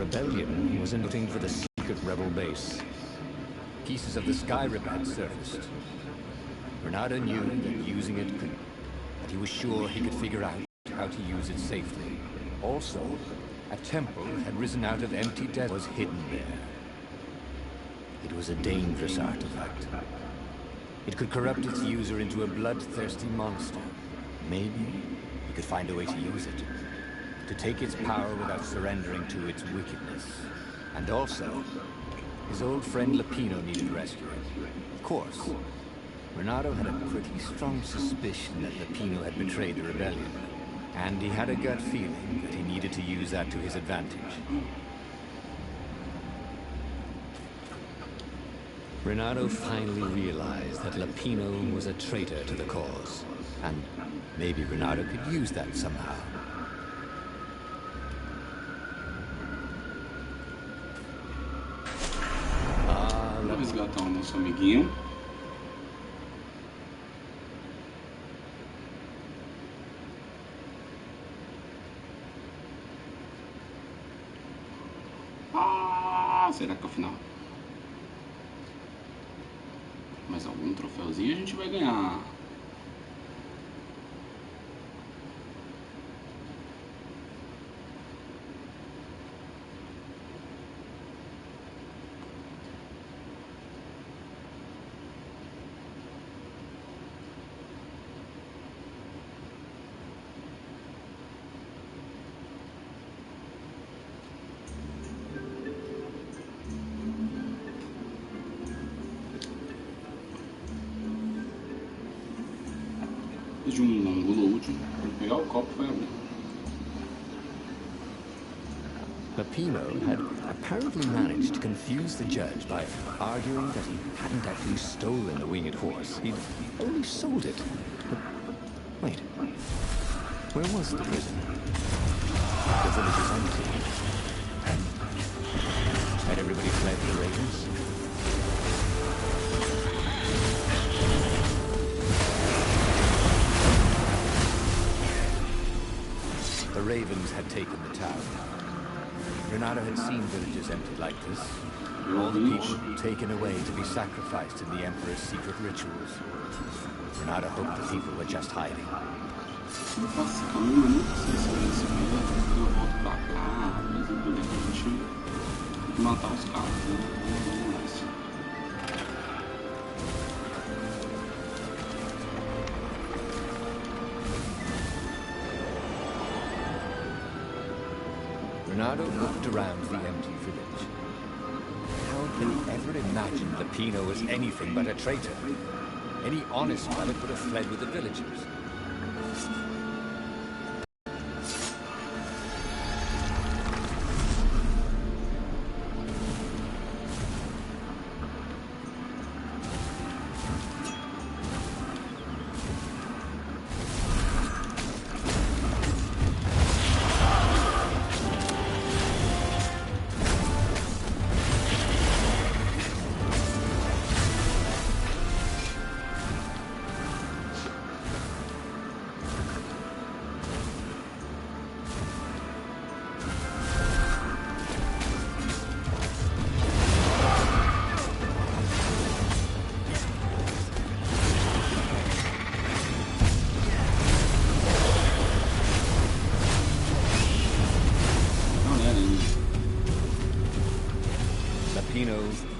rebellion was looking for the secret rebel base. Pieces of the Skyrip had surfaced. Bernardo knew that using it could... but he was sure he could figure out how to use it safely. Also, a temple had risen out of empty desert was hidden there. It was a dangerous artifact. It could corrupt its user into a bloodthirsty monster. Maybe he could find a way to use it. To take its power without surrendering to its wickedness. And also, his old friend Lapino needed rescuing. Of course, Bernardo had a pretty strong suspicion that Lapino had betrayed the rebellion. And he had a gut feeling that he needed to use that to his advantage. Bernardo finally realized that Lapino was a traitor to the cause. And maybe Bernardo could use that somehow. Vou resgatar o nosso amiguinho. Será que é o final? Mais algum troféuzinho a gente vai ganhar. De ângulo último, para pegar o copo foi abrir. Lapino had apparently managed to confuse the judge by arguing that he hadn't actually stolen the winged horse. He'd only sold it. But wait, where was the prison? The village is empty. Had everybody fled to the ravens? The ravens had taken the town. Bernardo had seen villages emptied like this. All the people taken away to be sacrificed in the Emperor's secret rituals. Bernardo hoped the people were just hiding. Bernardo looked around the empty village. How can he ever imagine Lapino was anything but a traitor? Any honest pilot would have fled with the villagers.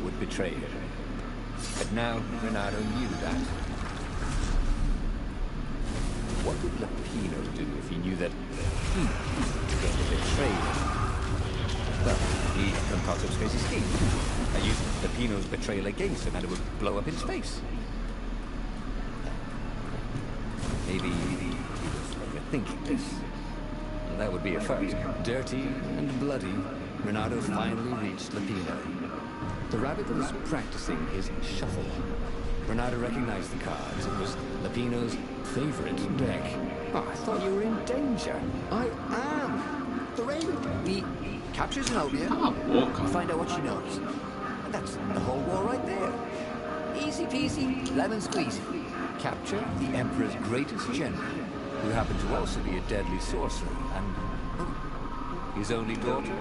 Would betray him. But now Bernardo knew that. What would Lapino do if he knew that he was going to betray him? Well, he concocted a crazy scheme. And used Lapino's betrayal against him, and it would blow up his face. Maybe he was overthinking this. Well, that would be a first. Dirty and bloody, Bernardo finally reached Lapino. The rabbit was practicing his shuffle. Bernardo recognized the cards. It was Lapino's favorite deck. Oh, I thought you were in danger. I am. The raven. He captures Zenobia. Find out what she knows. And that's the whole war right there. Easy peasy, lemon squeezy. Capture the Emperor's greatest general, who happened to also be a deadly sorcerer, and his only daughter?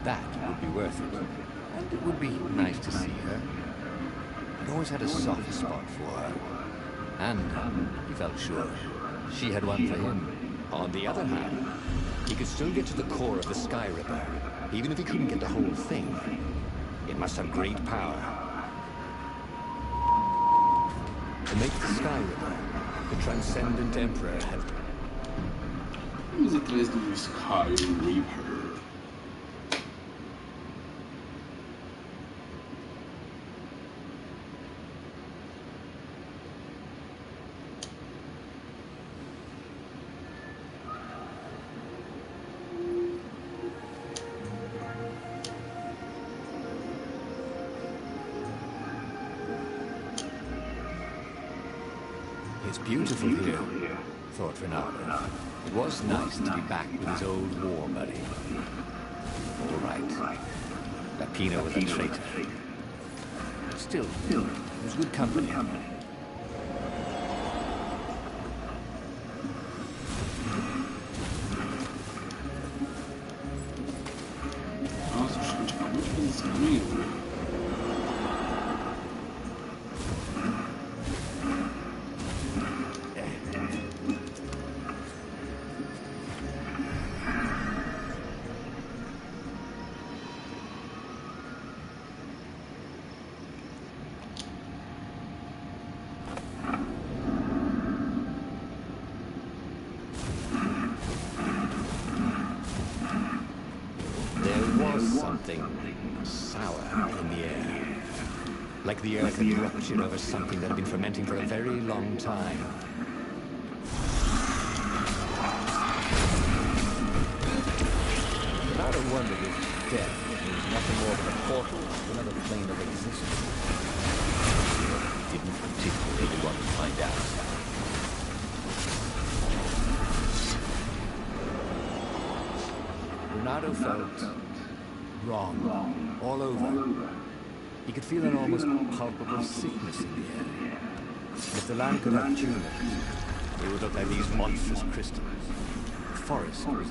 that would be worth it. And it would be nice to see her. He'd always had a soft spot for her. And he felt sure she had one for him. On the other hand, he could still get to the core of the Sky Ripper, even if he couldn't get the whole thing. It must have great power. To make the Sky Ripper, the Transcendent Emperor had... Vamos atrás do Sky Ripper. It's beautiful here, thought Ronaldo. It was nice to be back with his old war buddy. All right. Lapino was a traitor. Still, it was good company. Nossa, gente, acabou de fazer esse caminho. Something sour in the air. Like the earth had ruptured over something that had been fermenting for a very long time. Ronaldo wondered if death was nothing more than a portal to another plane of existence. He didn't particularly want to find out. Ronaldo felt wrong all over. He could feel an almost palpable sickness in the air. If the land could have tumors, it would look like these monstrous crystals. The forest was...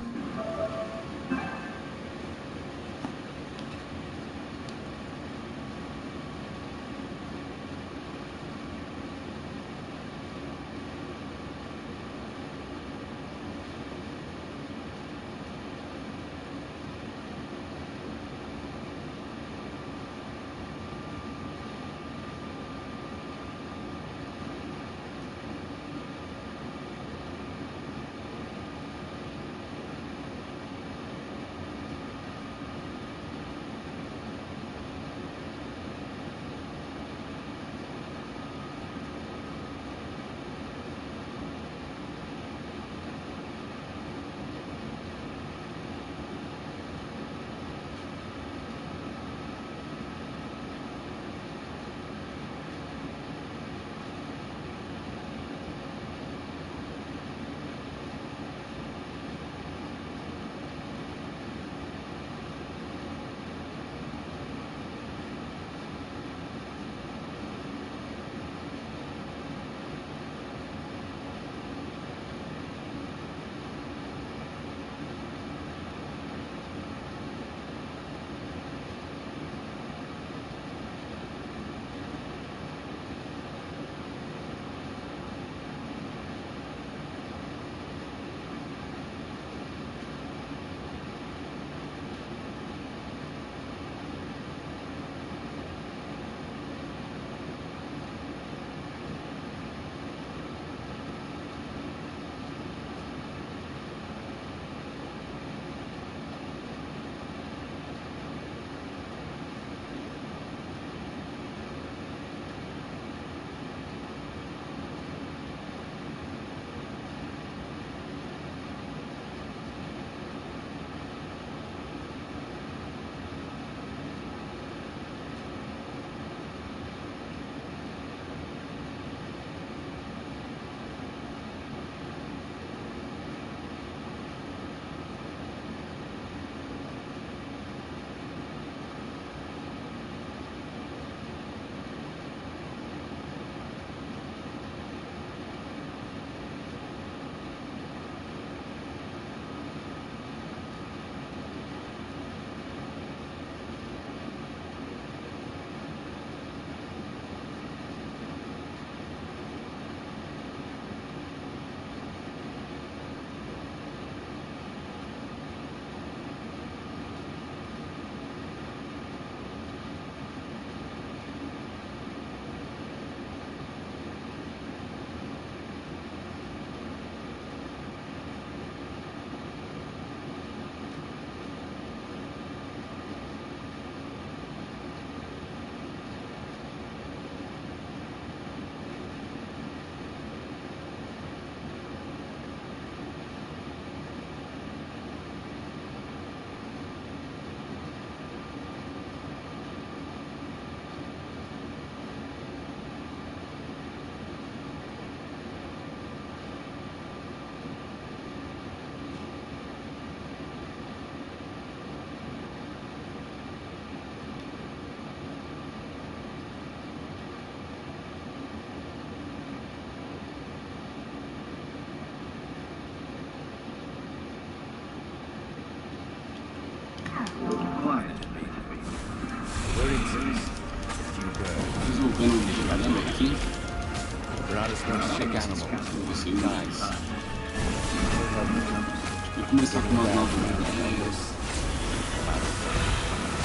começar com umas novas ideias.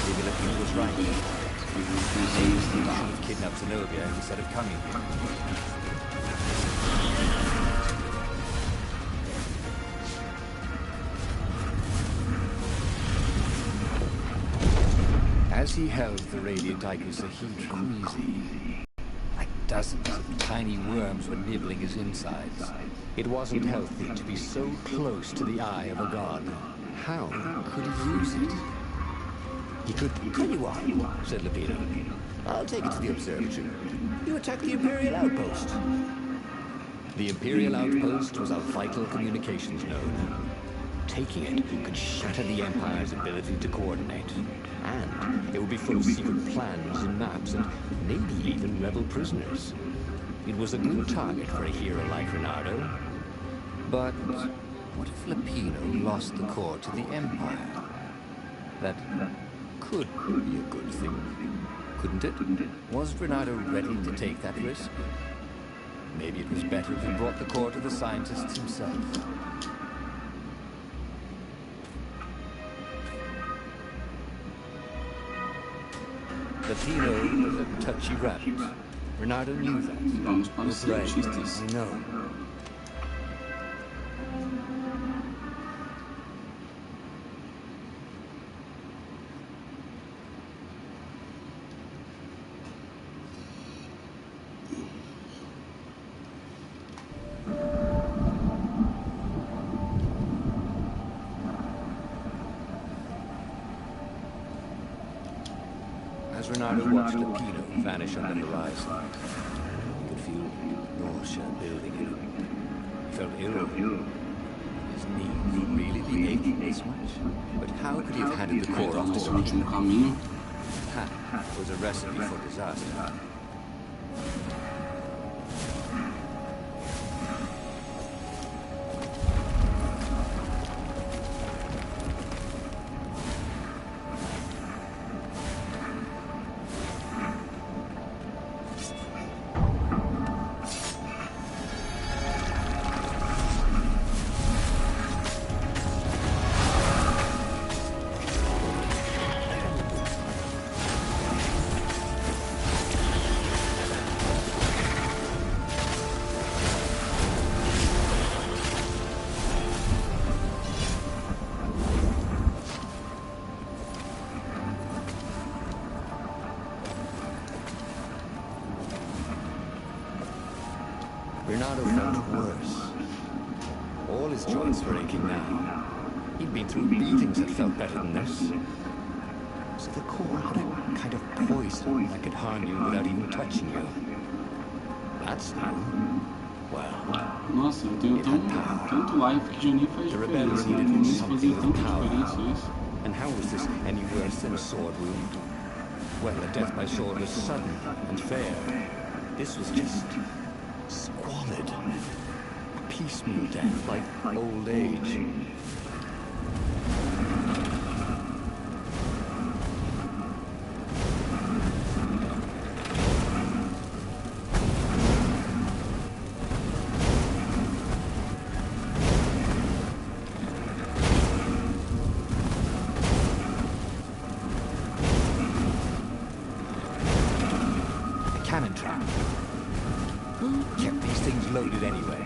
Maybe Lapino was right. He should have kidnapped Zenobia instead of coming here. As he held the radiant icos, he grew queasy. Like dozens of tiny worms were nibbling his insides. It wasn't healthy to be so close to the eye of a god. How could he use it? He could... Tell you what, said Lapino. I'll take it to the observatory. You attack the Imperial outpost. The Imperial outpost was a vital communications node. Taking it could shatter the Empire's ability to coordinate. And it would be full of secret plans and maps and maybe even rebel prisoners. It was a good target for a hero like Reynardo. But what if Lapino lost the core to the Empire? That could be a good thing, couldn't it? Was Reynardo ready to take that risk? Maybe it was better if he brought the core to the scientists himself. Lapino was a touchy rabbit. Reynardo knew that. Vamos para os cientistas. I know. As Reynardo watched Lapino vanish on the horizon, he could feel nausea building in him. He felt ill. His knees would really be aching this much. But how could he have handed the core off to Esse último Lapino? caminho. That was a recipe for disaster. Reynardo felt worse. All his joints were aching now. He'd been through beatings that felt better than this. So the core had a kind of poison that could harm you without even touching you. That's new. Well, Nossa, eu tenho tanto life que já nem faz the rebellions diferença. Né? needed Não fazia something tanta with power. diferença isso. And how was this any worse than a sword wound? Well, a death by sword was sudden and fair. This was just squalid. A piecemeal death, like old age. Cannon trap. Who kept these things loaded anyway?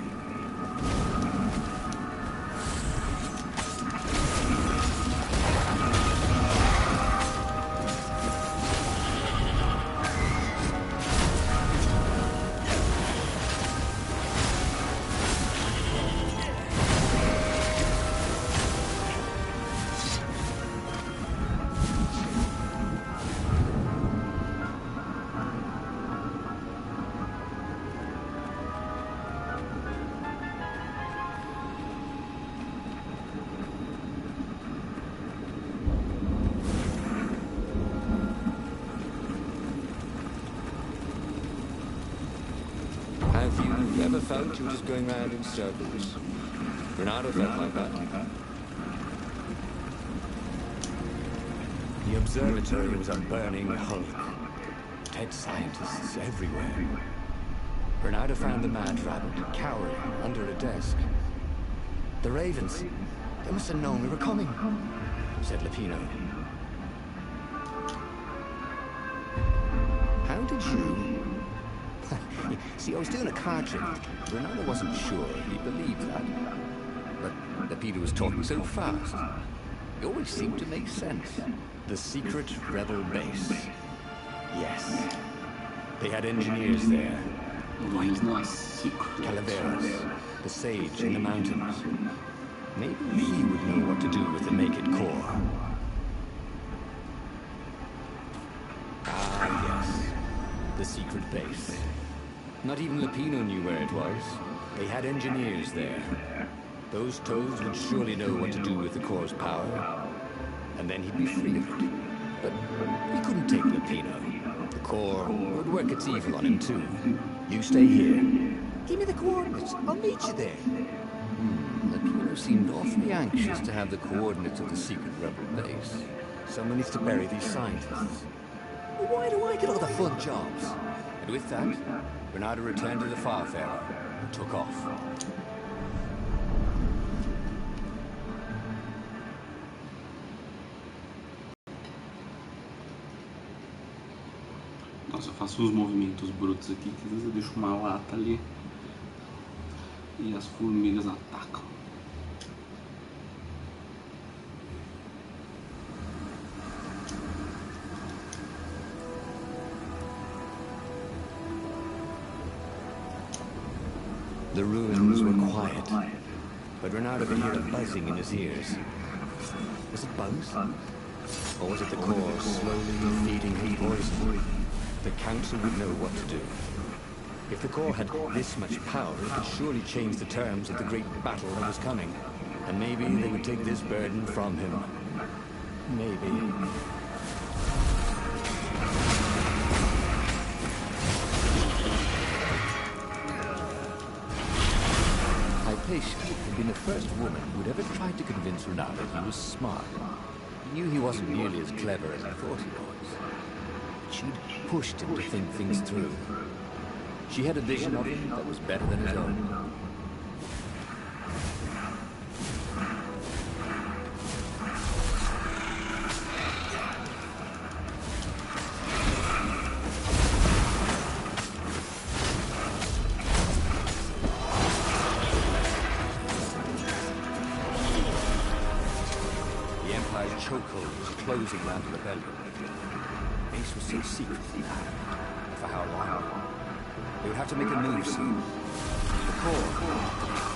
Have you ever felt you were just going round in circles? Reynardo felt like that. The observatory was a burning hulk. Dead scientists everywhere. Reynardo found the mad rabbit cowering under a desk. The ravens, They must have known we were coming, said Lupino. How did you... See, I was doing a card trick. Renato wasn't sure he believed that. But Lupino was talking so fast. It always seemed to make sense. The secret rebel base. Yes. They had engineers there. Calaveras, the sage in the mountains. Maybe he would know what to do with the naked core. Ah, yes. The secret base. Not even Lupino knew where it was. They had engineers there. Those toads would surely know what to do with the core's power. And then he'd be free of it. But he couldn't take Lupino. The core would work its evil on him too. You stay here. Give me the coordinates. I'll meet you there. Lupino seemed awfully anxious to have the coordinates of the secret rebel base. Someone needs to bury these scientists. But why do I get all the fun jobs? And with that, Bernardo returned to the Farfarer and took off. Nossa, eu faço uns movimentos brutos aqui, que às vezes eu deixo uma lata ali e as formigas atacam. The ruins were quiet, but Renato could hear a buzzing in his ears. Was it bugs? Or was it the core slowly feeding him poison? The council would know what to do. If the core had this much power, it could surely change the terms of the great battle that was coming. And maybe they would take this burden from him. Maybe. Hypatia had been the first woman who had ever tried to convince Renato he was smart. He knew he wasn't nearly as clever as he thought he was. She'd pushed him to think things through. She had a vision of him that was better than his own. The Empire's chokehold was closing around the rebellion. The base was so secret now. For how long? They would have to make a move soon. The core.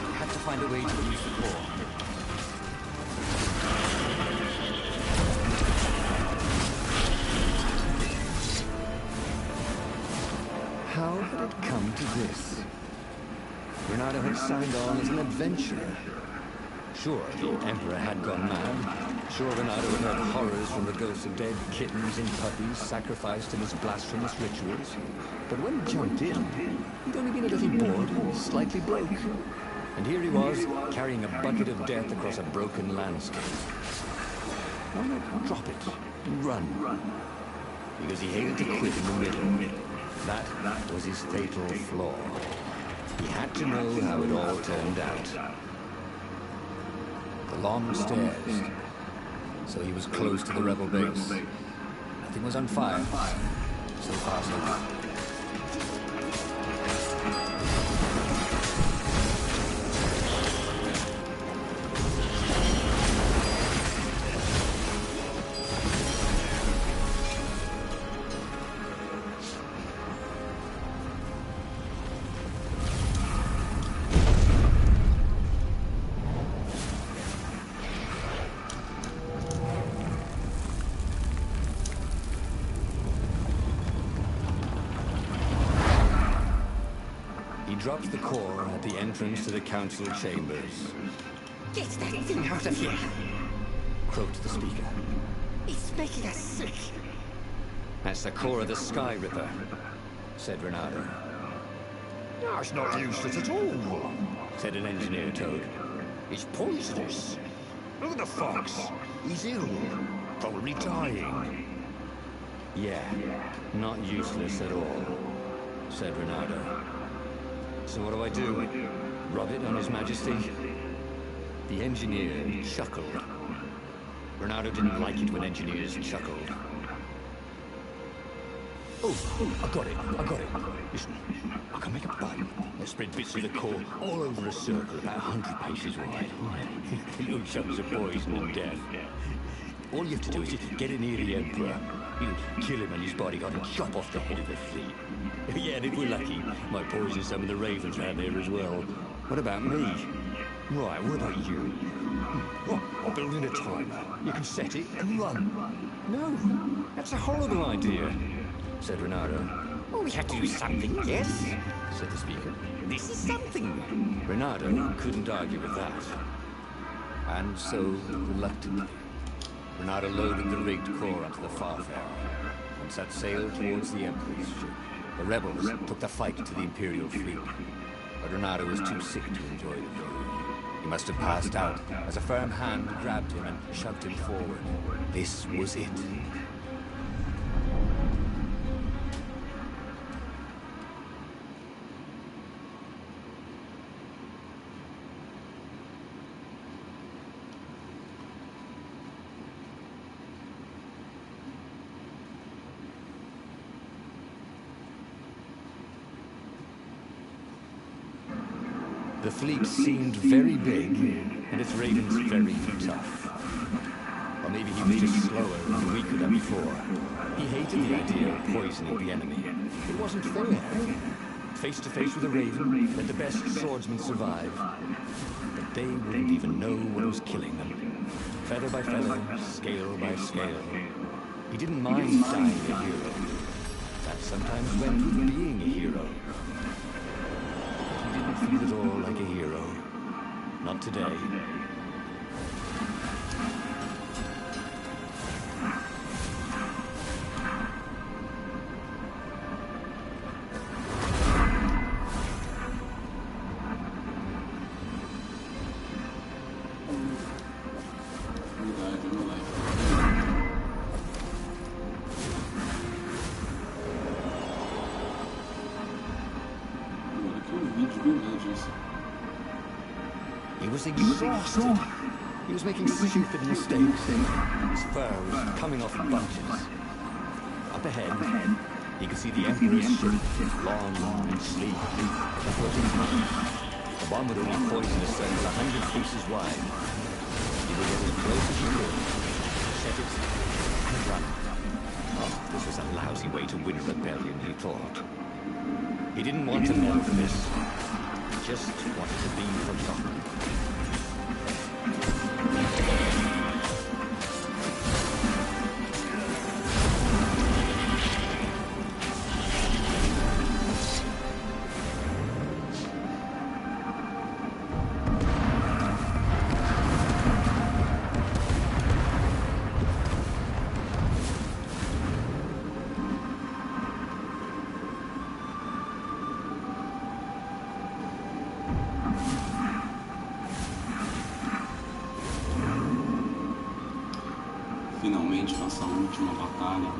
They had to find a way to use the core. How had it come to this? Renato had signed on as an adventurer. Sure, the Emperor had gone mad. Sure, Renato had heard horrors from the ghosts of dead kittens and puppies sacrificed in his blasphemous rituals. But when he jumped in, he'd only been a little bored and slightly broke. And here he was, carrying a bucket of death across a broken landscape. Why not drop it and run? Because he hated to quit in the middle. That was his fatal flaw. He had to know how it all turned out. The long stairs. So he was close to the rebel base. Nothing was on fire. So far, so good. Dropped the core at the entrance to the council chambers. Get that thing out of here! Croaked the speaker. It's making us sick! That's the core of the Sky Ripper, said Renato. That's not useless at all, said an engineer toad. It's poisonous. Look at the fox. He's ill, probably dying. Yeah, not useless at all, said Renato. So what do? Rub it on His Majesty? The engineer chuckled. Bernardo didn't like it when engineers chuckled. Oh, I got it. Listen, I can make a bomb. I spread bits of the core all over a circle about 100 paces wide. Little chunks of poison and death. All you have to do is just get it near the Emperor. He'll kill him and his bodyguard and chop off the head of the fleet. Yeah, and if we're lucky, might poison some of the ravens around there as well. What about me? Right, what about you? Well, I'm building a timer. You can set it and run. No, that's a horrible idea, said Renato. Oh, we have to do something, yes? Said the speaker. This is something. Renato couldn't argue with that. And so, reluctantly, Renato loaded the rigged core onto the Farfarer and set sail towards the Emperor's ship. The rebels took the fight to the Imperial fleet, but Renato was too sick to enjoy the view. He must have passed out as a firm hand grabbed him and shoved him forward. This was it. The fleet seemed very big, and its ravens very tough. Or maybe he was just slower and weaker than before. He hated the idea of poisoning the enemy. It wasn't fair. Face to face with a raven, let the best swordsman survive. But they wouldn't even know what was killing them. Feather by feather, scale by scale. He didn't mind dying a hero. That sometimes went with being a hero. He didn't feel at all like a hero. Not today. He was exhausted. He was making stupid mistakes. His fur was coming off in bunches. Up ahead, he could see the Emperor's ship, long and sleek, floating by. The bomb would only poison a circle 100 paces wide. He would get as close as he could, set it, and run. Oh, this was a lousy way to win a rebellion, he thought. He didn't want to medal for this. He just wanted to be forgotten. Finalmente nossa última batalha.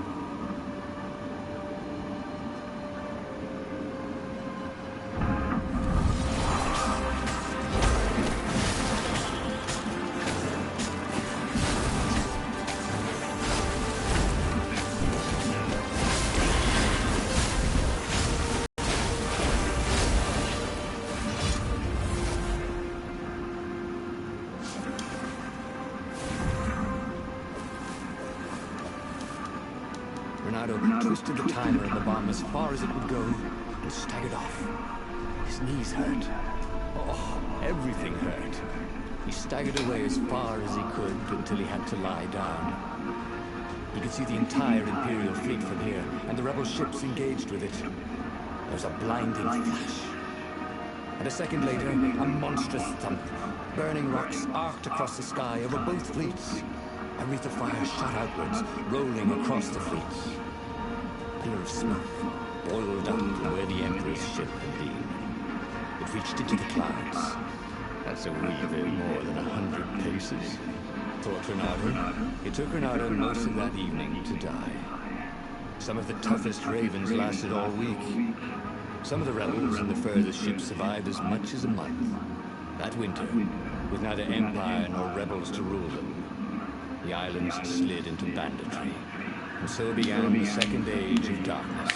Renato twisted the timer and the bomb as far as it would go and staggered off. His knees hurt. Oh, everything hurt. He staggered away as far as he could until he had to lie down. He could see the entire Imperial fleet from here, and the rebel ships engaged with it. There was a blinding flash. And a second later, a monstrous thump. Burning rocks arced across the sky over both fleets. A wreath of fire shot outwards, rolling across the fleets. A pillar of smoke boiled up from where the Emperor's ship had been. It reached into the clouds. That's a wee bit more than 100 paces, thought Renato. It took Renato most of that evening to die. Some of the toughest ravens lasted all week. Some of the rebels in the furthest ships survived as much as a month. That winter, With neither empire nor rebels to rule them, the islands slid into banditry, and so began the second age of darkness.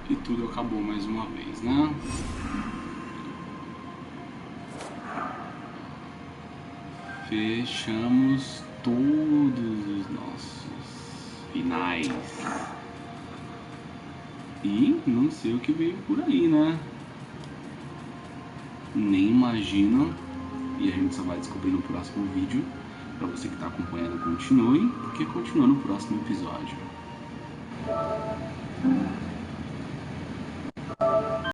E tudo acabou mais uma vez, né? Fechamos todos os nossos finais. E não sei o que veio por aí, né? Nem imagino. E a gente só vai descobrir no próximo vídeo. Pra você que tá acompanhando, continue, porque continua no próximo episódio.